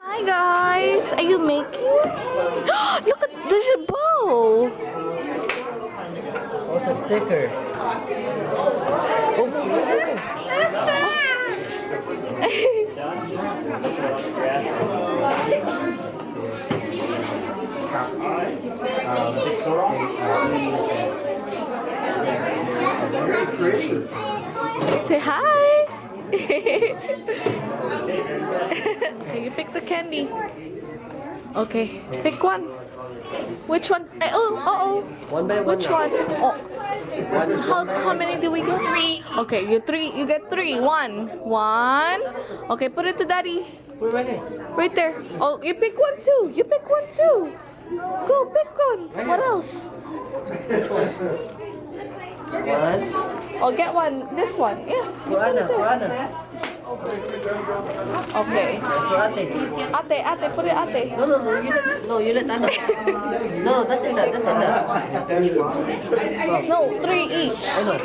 Hi guys, are you making? Look at there's a bow. Oh, it's a sticker. Say hi. You pick the candy. Okay, pick one. Which one? Oh. One by one. Which now. one? Oh. One by How one. many do we get? 3. Okay, you get 3. One. Okay, put it to daddy. Put it right here. Right there. Oh, you pick one too. You pick one too. Go pick one. What else? One. Oh, get one. This one. Yeah. For Anna. For Anna. Okay. For Ate. Ate, put it ate. No, you let Anna. No, that's in that. No, 3 each. I know.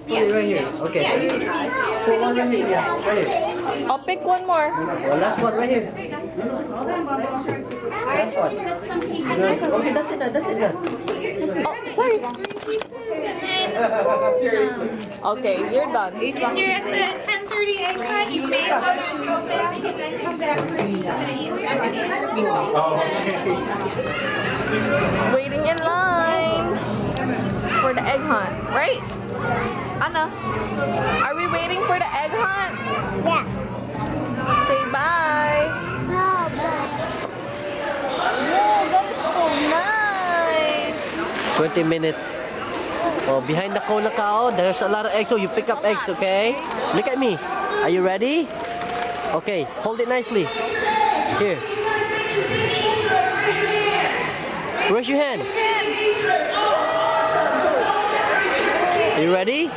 Put it right here. Okay. Put one right here. Yeah, right here. I'll pick one more. Oh, last one right here. Last one. Okay, that's it. Oh, sorry. Okay, you're done. You're at the 10:30 egg hunt. You may come back. Waiting in line for the egg hunt, right? Anna, are we waiting for the egg hunt? Yeah. Say bye. No, but Whoa, that is so nice. 20 minutes. Oh, behind the cone kao, there's a lot of eggs, so you pick up eggs, okay? Look at me. Are you ready? Okay, hold it nicely. Here. Raise your hand. Are you ready?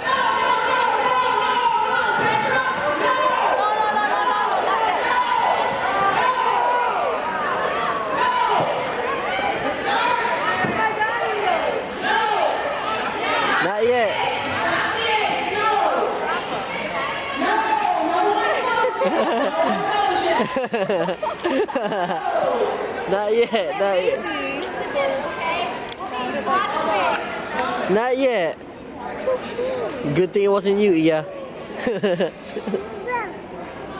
Not yet. Not yet. Not yet. Good thing it wasn't you, Iya.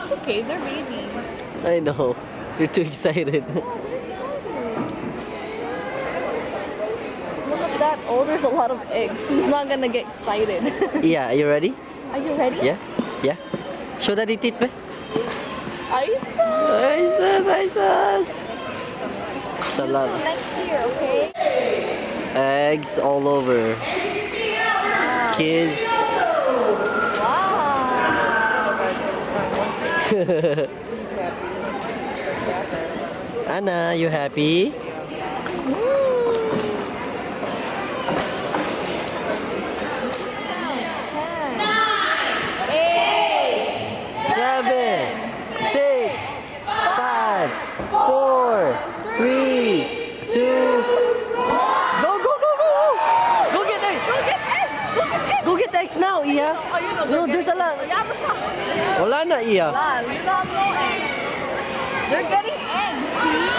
It's okay, they're babies. I know. You're too excited. Look at that. Oh, there's a lot of eggs. Who's not gonna get excited? Iya, are you ready? Are you ready? Yeah? Yeah? Show daddy teeth, be. Isa! Isis. Salad. Next year, okay? Eggs all over. Kids. Anna, you happy? Seven, 6, 5, 4, 3, 2. Go! Go get eggs! Go get eggs now, Iya. Oh, you know, No, there's a lot. Hayaan mo siya. Wala na, Iya. Wala, you don't know eggs. They're getting eggs, see?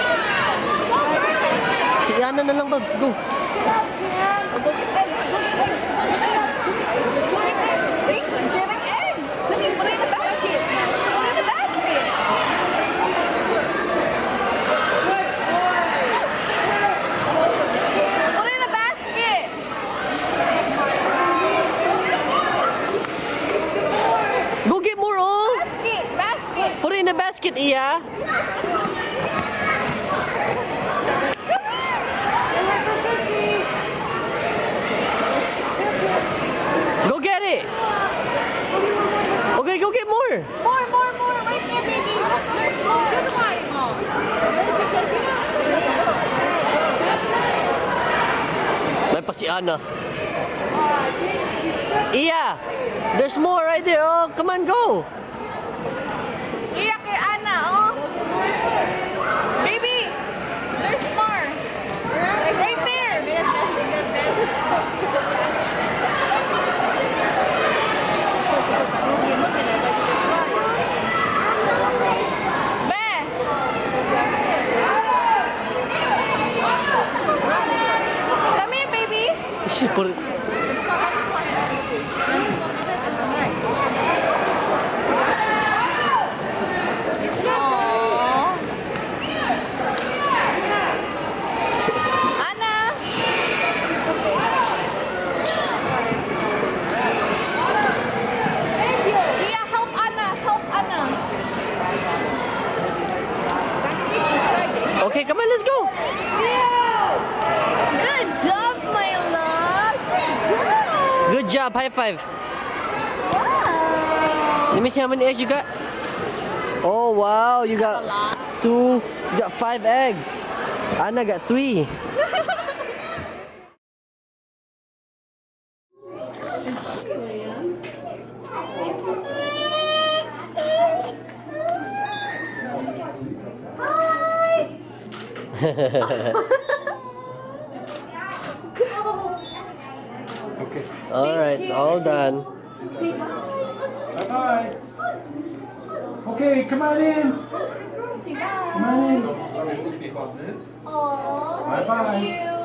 Si Ana na lang ba? Go. Go get eggs, go get eggs, go get eggs. Go get eggs. See, she's getting eggs. Dali, put it in the basket. Put it in the basket. Put it in the basket. Go get more, oh. Basket. Put it in the basket, Iya. Go get it. Okay, go get more. More. Right there, baby. There's more. May pa si Ana. Iya, there's more right there. Oh, come on, go. Iyak kay Ana, oh. Baby, there's more. Right there. high five. Wow. Let me see how many eggs you got. Oh wow, you got 2. You got 5 eggs. Anna got 3. All right, all done. Bye-bye. Okay, come on in. Come on in. Aww. Bye-bye. Thank you.